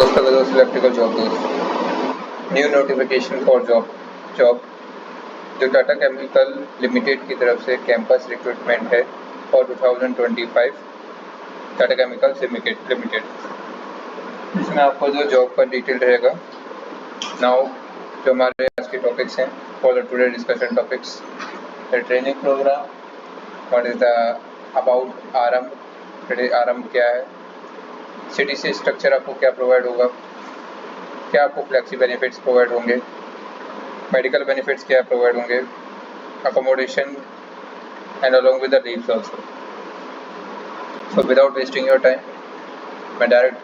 Those electrical job दोस्त new notification for job जो Tata chemical limited की तरफ से कैंपस रिक्रूटमेंट है फॉर 2025 टाटा केमिकल्स लिमिटेड। इसमें आपको जो जॉब का डिटेल रहेगा। नाउ जो हमारे आज के टॉपिक्स हैं for the today discussion topics the training programme, what is the about RM क्या है, सीटीसी स्ट्रक्चर आपको क्या प्रोवाइड होगा, क्या आपको फ्लेक्सी बेनिफिट्स प्रोवाइड होंगे, मेडिकल बेनिफिट्स क्या प्रोवाइड होंगे, accommodation and along with the leaves also. So without wasting your time मैं डायरेक्ट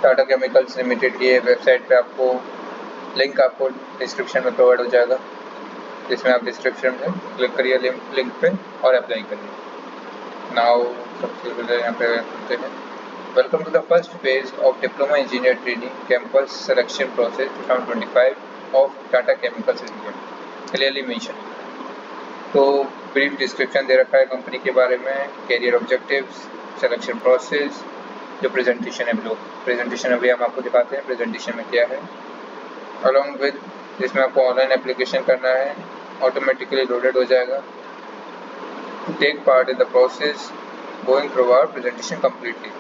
टाटा केमिकल्स लिमिटेड की वेबसाइट पे आपको लिंक आपको डिस्क्रिप्शन में प्रोवाइड हो जाएगा, जिसमें आप डिस्क्रिप्शन में क्लिक करिए लिंक पे और अप्लाई करिए। नाउ सबसे पहले यहाँ पे करते हैं welcome to the first phase of diploma engineer training campus selection process 2025 of Tata chemicals limited clearly mention. तो ब्रीफ डिस्क्रिप्शन दे रखा है कंपनी के बारे में, कैरियर ऑब्जेक्टिव्स, सिलेक्शन प्रोसेस, जो प्रेजेंटेशन है प्रेजेंटेशन अभी हम आपको दिखाते हैं प्रेजेंटेशन में क्या है, अलॉन्ग विद जिसमें आपको ऑनलाइन एप्लीकेशन करना है, ऑटोमेटिकली लोडेड हो जाएगा। To take part in the process going through our presentation completely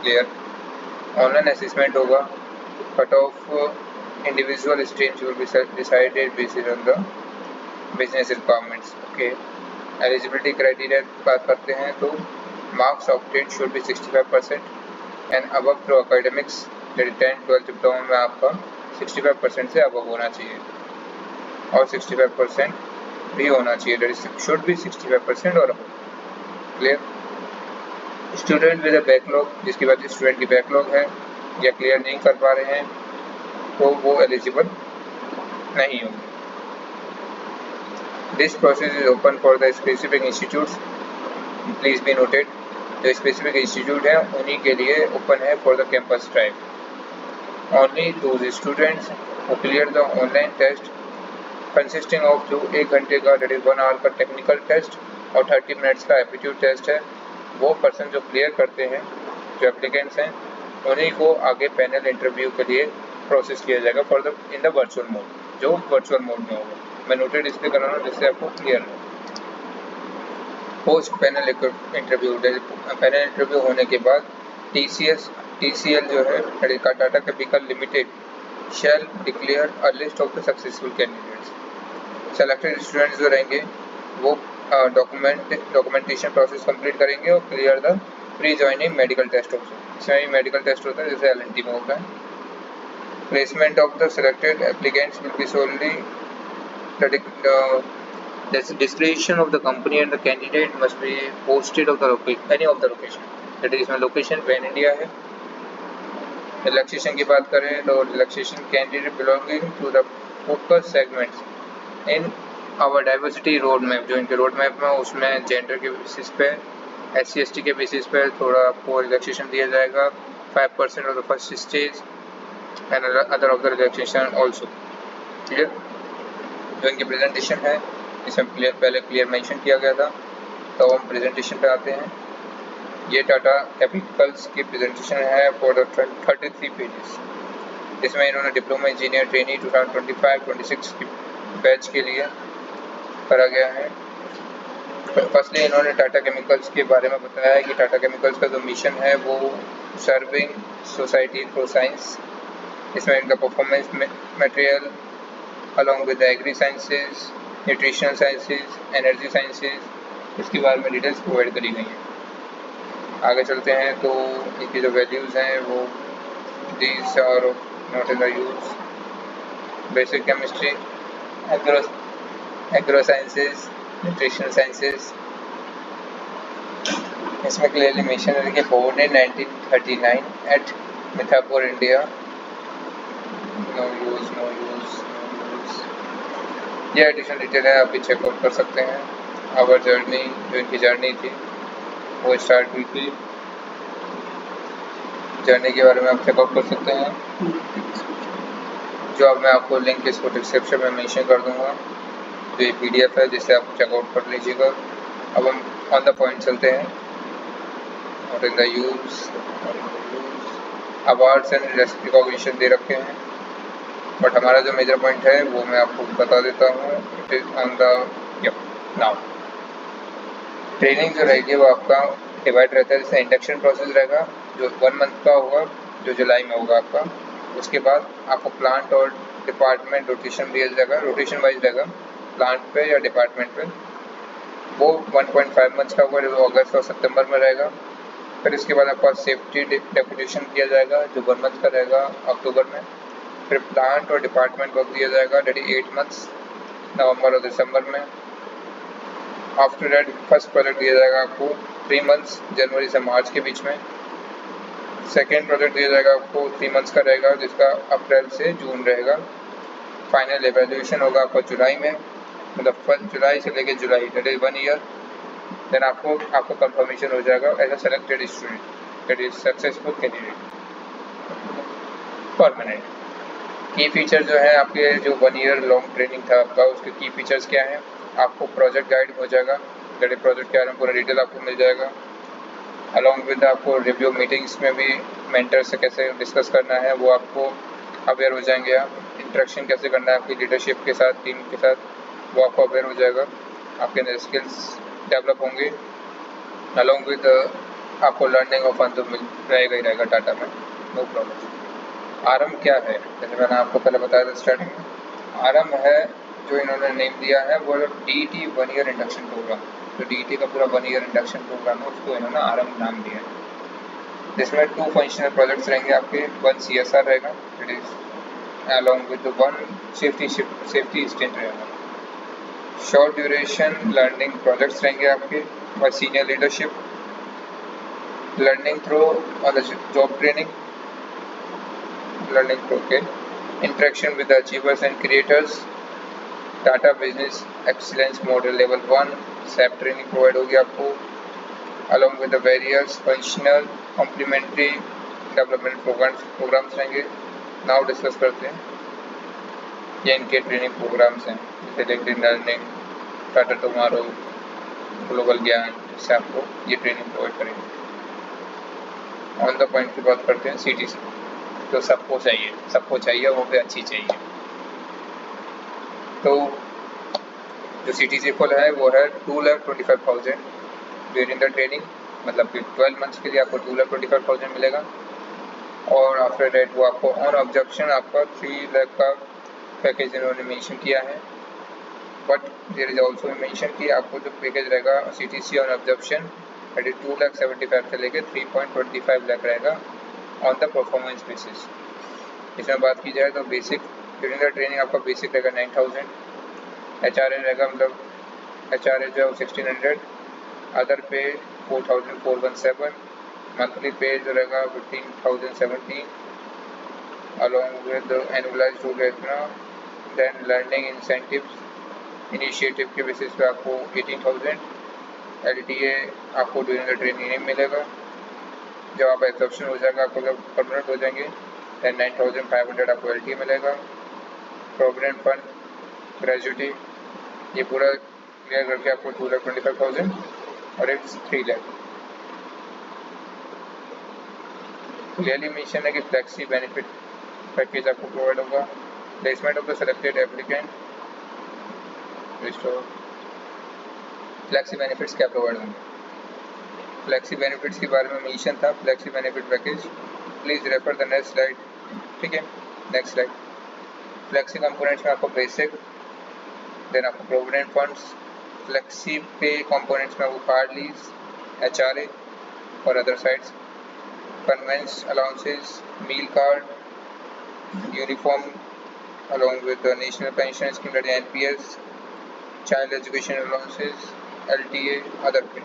clear. Online assessment होगा, cut off individual streams will be decided based on the business requirements. Okay, eligibility criteria की बात करते हैं तो marks obtain should be 65% and above through academics, 10-12 diploma में आपका 65% से above होना चाहिए और 65% भी होना चाहिए, दैट इज शुड बी 65% और above clear. Student with a backlog, जिसकी वजह से स्टूडेंट की बैकलॉग है या क्लियर नहीं कर पा रहे हैं तो वो एलिजिबल नहीं होंगे। This process is open for the specific institutes, please be noted जो स्पेसिफिक इंस्टीट्यूट है उन्हीं के लिए ओपन है for the campus drive. Only those students who clear the online test consisting of जो 1 घंटे का that is 1 hour का टेक्निकल टेस्ट और 30 मिनट्स का एप्टीट्यूड टेस्ट है, वो पर्सन जो क्लियर करते हैं, जो एप्लीकेंट्स हैं, उन्हीं को आगे पैनल इंटरव्यू के लिए प्रोसेस किया जाएगा for the in the virtual mode, जो वर्चुअल मोड में होगा। मैं नोटेड इसलिए कर रहा हूँ जिससे आपको क्लियर हो। पोस्ट पैनल इंटरव्यू होने के बाद TCL जो है Tata chemical limited shall declare a list of the successful candidates. Selected students जो रहेंगे वो डॉक्यूमेंटेशन प्रोसेस कंप्लीट करेंगे और clear the pre joining medical test also. इसमें मेडिकल टेस्ट होता है जैसे LNT में होता है। Placement of the selected applicants will be solely the discretion of the company and the candidate must be posted of the any of the location, that is इसमें location pan India है। Relaxation की बात करें तो relaxation candidate belonging to the focus segments in our diversity road map, जो इनके road map में उसमें जेंडर के बेसिस पे, SC/ST के बेसिस पे थोड़ा आपको रिलैक्सेशन दिया जाएगा, 5% of the first stage and other of the relaxation also clear. जो इनकी प्रेजेंटेशन है इसमें पहले क्लियर मेंशन किया गया था, तो हम प्रेजेंटेशन पे आते हैं। ये टाटा केमिकल्स की प्रेजेंटेशन है फॉर द 33 पेजेस, जिसमें इन्होंने डिप्लोमा इंजीनियर ट्रेनी 2025-26 की बैच के लिए करा गया है। फर्स्टली इन्होंने टाटा केमिकल्स के बारे में बताया है कि टाटा केमिकल्स का जो मिशन है वो सर्विंग सोसाइटी थ्रू साइंस। इसमें इनका performance material along with agri sciences, nutritional sciences, energy sciences, इसके बारे में डिटेल्स प्रोवाइड करी गई हैं। आगे चलते हैं तो इनकी जो वैल्यूज़ हैं वो these are not in the use, basic chemistry, agro sciences, nutritional sciences. इसमें क्लियरली मेंशन है कि born in 1939 at Mithapur India, no use. ये एडिशनल डिटेल है, आप भी चेकआउट कर सकते हैं। आवर जर्नी, जो इनकी जर्नी थी वो स्टार्ट हुई थी, जर्नी के बारे में आप चेकआउट कर सकते हैं, जो अब मैं आपको लिंक इसको डिस्क्रिप्शन में मेंशन कर दूंगा, जो ये PDF है जिससे आप चेकआउट कर लीजिएगा। अब हम ऑन द पॉइंट चलते हैं। और in the use awards and recognition दे रखे हैं, बट हमारा जो मेजर पॉइंट है वो मैं आपको बता देता हूँ। It is on the now training जो रहेगी वो आपका डिवाइड रहता है, जैसे इंडक्शन प्रोसेस रहेगा जो 1 मंथ का होगा, जो जुलाई में होगा आपका। उसके बाद आपको प्लांट और डिपार्टमेंट रोटेशन दिया जाएगा, रोटेशन वाइज रहेगा प्लांट पे या डिपार्टमेंट पे। वो 1.5 मंथ्स का होगा जो अगस्त और सितंबर में रहेगा। फिर इसके बाद आपका सेफ्टी डेपुटेशन किया जाएगा जो 1 मंथ का रहेगा अक्टूबर में। फिर प्लांट और डिपार्टमेंट वर्क दिया जाएगा डेट 8 मंथ्स नवंबर और दिसंबर में। आफ्टर दैट फर्स्ट प्रोजेक्ट दिया जाएगा आपको 3 मंथ्स जनवरी से मार्च के बीच में। सेकेंड प्रोजेक्ट दिया जाएगा आपको 3 मंथ्स का रहेगा जिसका अप्रैल से जून रहेगा। फाइनल एवेल्यूएशन होगा आपका जुलाई में, मतलब 1 जुलाई से लेकर जुलाई, दैट इज 1 ईयर। देन आपको कंफर्मेशन हो जाएगा as a selected student, that is successful candidate permanent. Key feature जो है आपके जो 1 ईयर लॉन्ग ट्रेनिंग था आपका, उसके की फीचर्स क्या हैं? आपको प्रोजेक्ट गाइड हो जाएगा, दैट इज प्रोजेक्ट के बारे में पूरा डिटेल आपको मिल जाएगा। अलॉन्ग विद आपको रिव्यू मीटिंग्स में भी मेंटर से कैसे डिस्कस करना है वो आपको अवेयर हो जाएंगे आप। इंटरेक्शन कैसे करना है आपकी लीडरशिप के साथ, टीम के साथ, वो आपको अवेयर हो जाएगा। आपके अंदर स्किल्स डेवलप होंगे। अलॉन्ग विद आपको लर्निंग ऑफ फन तो मिल रहेगा ही रहेगा टाटा में, नो प्रॉब्लम। आरएम क्या है? जैसे मैंने आपको पहले बताया था स्टार्टिंग में, आरएम है जो इन्होंने नेम दिया है वो डीईटी 1 ईयर इंडक्शन प्रोग्राम। जो डीईटी का पूरा 1 ईयर इंडक्शन प्रोग्राम है उसको इन्होंने आरएम नाम दिया है, जिसमें 2 फंक्शनल प्रोजेक्ट्स रहेंगे आपके। 1 सीएसआर रहेगा, it is along with 1 safety stint रहेगा। शॉर्ट ड्यूरेशन लर्निंग प्रोजेक्ट्स रहेंगे आपके और senior leadership, learning through on the job training, learning through के interaction with achievers and creators, Tata business excellence model level 1 SAP training provide होगी आपको, along with the various functional complementary development programmes रहेंगे। Now discuss करते हैं ये इनके training programmes हैं, जैसे LinkedIn learning, Tata tomorrow, global ज्ञान, इससे आपको ये ट्रेनिंग प्रोवाइड करेंगे। ऑन द पॉइंट की बात करते हैं सीटीसी, तो सबको चाहिए वो भी अच्छी चाहिए। तो जो सीटीसी फुल है वो है 2,25,000 ड्यूरिंग द ट्रेनिंग, मतलब कि 12 मंथ्स के लिए आपको 2,25,000 मिलेगा। और आफ्टर डेट वो आपको ऑन ऑब्जेक्शन आपका 3 लाख का पैकेज इन्होंने मेंशन किया है। But there is also mention कि आपको जो पैकेज रहेगा CTC on objection that is 2,75,000 से लेकर 3.25 लाख रहेगा ऑन द परफॉर्मेंस बेसिस। इसमें बात की जाए तो बेसिक ड्यूरिंग द ट्रेनिंग आपका बेसिक रहेगा 9,000, एचआरए रहेगा, मतलब एचआरए जो है 1,600, अदर पे 4,417, मंथली पे जो रहेगा 15,017, अलॉन्ग विद एनुअलाइज्ड हो गया इतना। देन लर्निंग इंसेंटिव्स इनिशिएटिव के बेसिस पे आपको 18,000, एलटीए आपको ड्यूरिंग द ट्रेनिंग नहीं मिलेगा। जब आप एब्जॉर्प्शन हो जाएगा, आपको जब परमानेंट हो जाएंगे, देन 9,500 आपको एलटीए मिलेगा। प्रोविडेंट फंड, ग्रेजुटी, ये पूरा क्लियर करके आपको 2,25,000 और इट्स 3 लाख। क्लियरली मेंशन है कि फ्लेक्सी बेनिफिट पैकेज आपको प्रोवाइड होगा। Placement of the selected applicant, flexi benefits क्या प्रोवाइड होंगे? फ्लेक्सी बेनिफिट्स के बारे में मेंशन था, flexi benefit package, please refer the next slide. ठीक है, नेक्स्ट स्लाइड। फ्लेक्सी कंपोनेंट्स में आपको बेसिक, देन आपको provident funds, flexi pay components में आपको कार्ड लीज, एचआरए और other sides, conveyance allowances, meal card, uniform along with the national pension scheme that is NPS, child education allowances, LTA, other pay.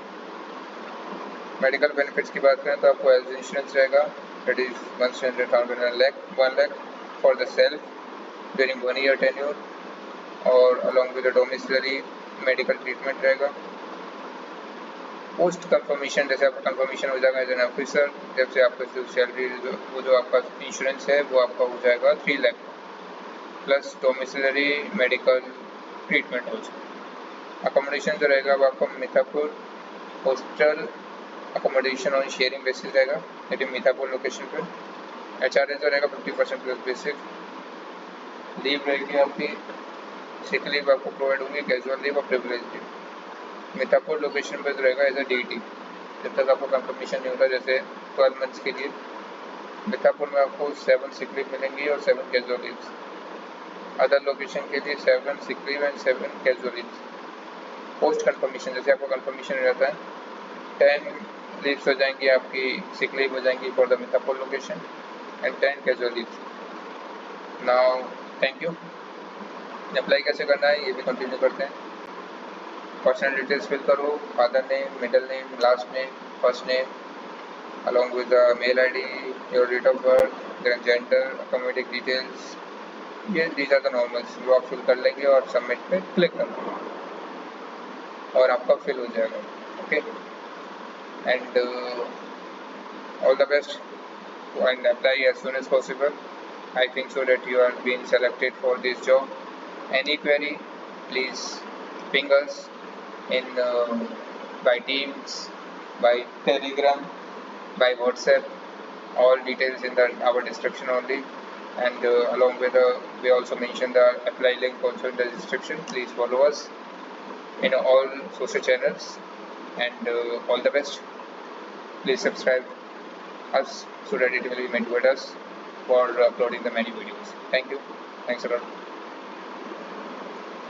Medical benefits की बात करें तो आपको health insurance रहेगा, that is 1,100,000 1 lakh for the self during 1 year tenure, और along with the domiciliary medical treatment रहेगा। Post confirmation, जैसे आपका कंफर्मेशन हो जाएगा एज एन ऑफिसर, जब से आपका जो सैलरी वो जो आपका इंश्योरेंस है वो आपका हो जाएगा 3 lakh plus domiciliary medical treatment हो जाए। अकोमोडेशन जो रहेगा वो आपका Mithapur hostel accommodation on sharing basis रहेगा, लेकिन मिथापुर लोकेशन पर। HRA जो रहेगा 50% प्लस बेसिक। लीव रहेगी आपकी, सिक लीव आपको प्रोवाइड होंगी, कैजुअल लीव और प्रिविलेज लीव। मितापुर लोकेशन पर रहेगा एज अ DT, जब तक आपको कंफर्मेशन नहीं होता, जैसे 12 मंथ्स के लिए मितापुर में आपको 7 सिक लीव मिलेंगी और 7 कैजुअल लीव्स। अदर लोकेशन के लिए 7 sick leave and 7 casual leaves. Post confirmation जैसे आपको कंफर्मेशन रहता है 10 लीव्स हो जाएंगी आपकी, सिक लीव हो जाएंगी for the Mithapur location and 10 casual leaves. Now thank you. Apply कैसे करना है ये भी कंटिन्यू करते हैं। पर्सनल डिटेल्स फिल करो, father name, middle name, last name, first name, along with the mail ID, your date of birth, then gender, accommodating details. ये these are the normals जो आप फिल कर लेंगे और सबमिट पे क्लिक कर देंगे और आपका फिल हो जाएगा। Okay, and all the best and apply as soon as possible. I think so that you are being selected for this job. Any query, please ping us in by Teams, by Telegram, by WhatsApp. All details in our description only, and along with we also mention the apply link also in the description. Please follow us in all social channels, and all the best. Please subscribe us so that it will be motivate us for uploading the many videos. Thank you. Thanks a lot.